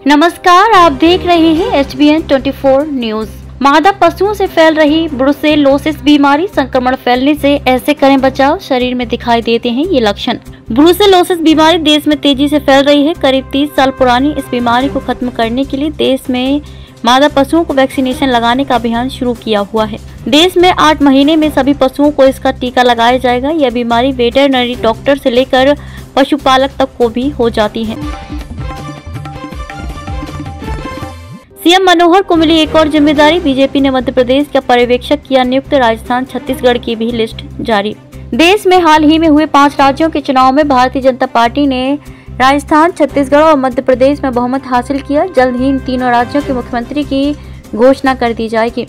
नमस्कार, आप देख रहे हैं HBN 24 न्यूज। मादा पशुओं से फैल रही ब्रुसेलोसिस बीमारी, संक्रमण फैलने से ऐसे करें बचाव, शरीर में दिखाई देते हैं ये लक्षण। ब्रुसेलोसिस बीमारी देश में तेजी से फैल रही है। करीब 30 साल पुरानी इस बीमारी को खत्म करने के लिए देश में मादा पशुओं को वैक्सीनेशन लगाने का अभियान शुरू किया हुआ है। देश में 8 महीने में सभी पशुओं को इसका टीका लगाया जाएगा। यह बीमारी वेटरनरी डॉक्टर से लेकर पशुपालक तक को भी हो जाती है। सीएम मनोहर को मिली एक और जिम्मेदारी, बीजेपी ने मध्य प्रदेश का पर्यवेक्षक किया नियुक्त। राजस्थान, छत्तीसगढ़ की भी लिस्ट जारी। देश में हाल ही में हुए 5 राज्यों के चुनाव में भारतीय जनता पार्टी ने राजस्थान, छत्तीसगढ़ और मध्य प्रदेश में बहुमत हासिल किया। जल्द ही इन तीनों राज्यों के मुख्यमंत्री की घोषणा कर दी जाएगी।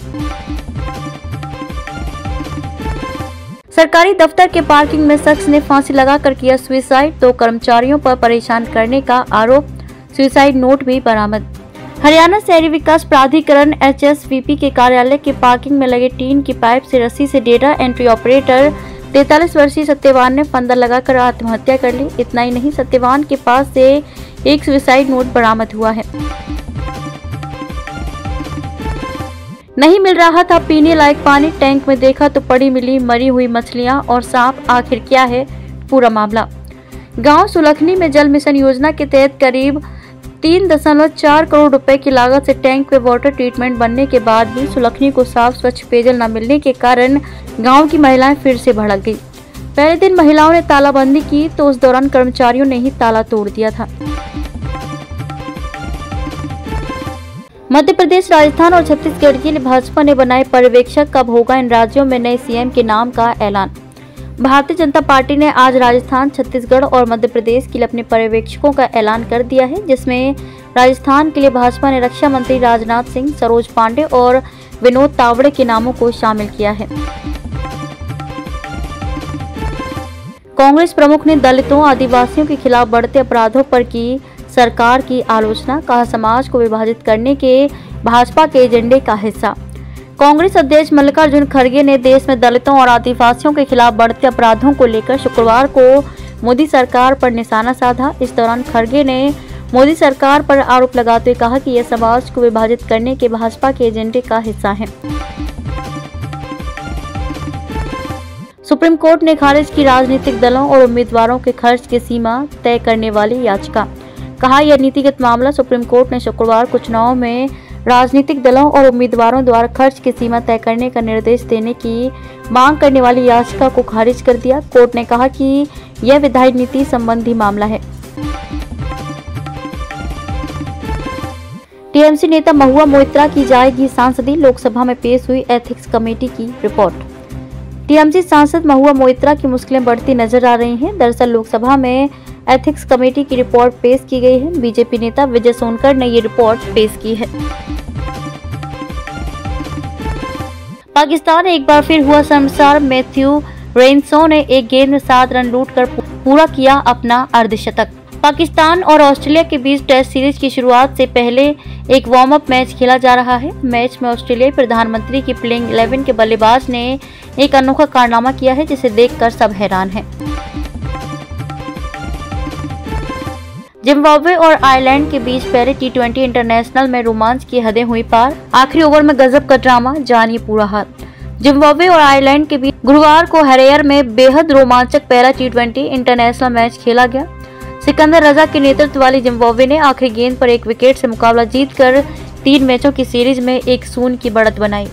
सरकारी दफ्तर के पार्किंग में शख्स ने फांसी लगाकर किया सुसाइड। 2 कर्मचारियों पर परेशान करने का आरोप, सुसाइड नोट भी बरामद। हरियाणा शहरी विकास प्राधिकरण HSVP के कार्यालय के पार्किंग में लगे टीन की पाइप से रस्सी से डेटा एंट्री ऑपरेटर 43 वर्षीय सत्यवान ने फंदा लगाकर आत्महत्या कर ली। इतना ही नहीं, सत्यवान के पास से एक सुसाइड नोट बरामद हुआ है। नहीं मिल रहा था पीने लायक पानी, टैंक में देखा तो पड़ी मिली मरी हुई मछलियां और सांप। आखिर क्या है पूरा मामला? गांव सुलखनी में जल मिशन योजना के तहत करीब 3.4 करोड़ रुपए की लागत से टैंक पे वाटर ट्रीटमेंट बनने के बाद भी सुलखनी को साफ स्वच्छ पेयजल न मिलने के कारण गांव की महिलाएं फिर से भड़क गई। पहले दिन महिलाओं ने तालाबंदी की तो उस दौरान कर्मचारियों ने ही ताला तोड़ दिया था। मध्य प्रदेश, राजस्थान और छत्तीसगढ़ के लिए भाजपा ने बनाए पर्यवेक्षक। कब होगा इन राज्यों में नए CM के नाम का ऐलान? भारतीय जनता पार्टी ने आज राजस्थान, छत्तीसगढ़ और मध्य प्रदेश के लिए अपने पर्यवेक्षकों का ऐलान कर दिया है, जिसमें राजस्थान के लिए भाजपा ने रक्षा मंत्री राजनाथ सिंह, सरोज पांडे और विनोद तावड़े के नामों को शामिल किया है। कांग्रेस प्रमुख ने दलितों, आदिवासियों के खिलाफ बढ़ते अपराधों पर की सरकार की आलोचना, कहा समाज को विभाजित करने के भाजपा के एजेंडे का हिस्सा। कांग्रेस अध्यक्ष मल्लिकार्जुन खड़गे ने देश में दलितों और आदिवासियों के खिलाफ बढ़ते अपराधों को लेकर शुक्रवार को मोदी सरकार पर निशाना साधा। इस दौरान खड़गे ने मोदी सरकार पर आरोप लगाते हुए कहा कि यह समाज को विभाजित करने के भाजपा के एजेंडे का हिस्सा है। सुप्रीम कोर्ट ने खारिज की राजनीतिक दलों और उम्मीदवारों के खर्च की सीमा तय करने वाली याचिका। कहा, यह नीतिगत मामला। सुप्रीम कोर्ट ने शुक्रवार को चुनाव में राजनीतिक दलों और उम्मीदवारों द्वारा खर्च की सीमा तय करने का निर्देश देने की मांग करने वाली याचिका को खारिज कर दिया। कोर्ट ने कहा कि यह विधायी नीति संबंधी मामला है। TMC नेता महुआ मोइत्रा की जाएगी सांसदी, लोकसभा में पेश हुई एथिक्स कमेटी की रिपोर्ट। TMC सांसद महुआ मोइत्रा की मुश्किलें बढ़ती नजर आ रही हैं। दरअसल लोकसभा में एथिक्स कमेटी की रिपोर्ट पेश की गई है। बीजेपी नेता विजय सोनकर ने ये रिपोर्ट पेश की है। पाकिस्तान एक बार फिर हुआ शर्मसार। मैथ्यू रेनसो ने एक गेंद में 7 रन लूटकर पूरा किया अपना अर्धशतक। पाकिस्तान और ऑस्ट्रेलिया के बीच टेस्ट सीरीज की शुरुआत से पहले एक वार्म अप मैच खेला जा रहा है। मैच में ऑस्ट्रेलियाई प्रधानमंत्री की प्लेइंग 11 के बल्लेबाज ने एक अनोखा कारनामा किया है, जिसे देखकर सब हैरान हैं। जिम्बाब्वे और आयरलैंड के बीच पहले T20 इंटरनेशनल में रोमांच की हदें हुई पार। आखिरी ओवर में गजब का ड्रामा, जानिए पूरा हाल। जिम्बाब्वे और आयरलैंड के बीच गुरुवार को हरेयर में बेहद रोमांचक पहला T20 इंटरनेशनल मैच खेला गया। सिकंदर रजा के नेतृत्व वाली जिम्बाब्वे ने आखिरी गेंद पर 1 विकेट से मुकाबला जीतकर 3 मैचों की सीरीज में 1-0 की बढ़त बनाई।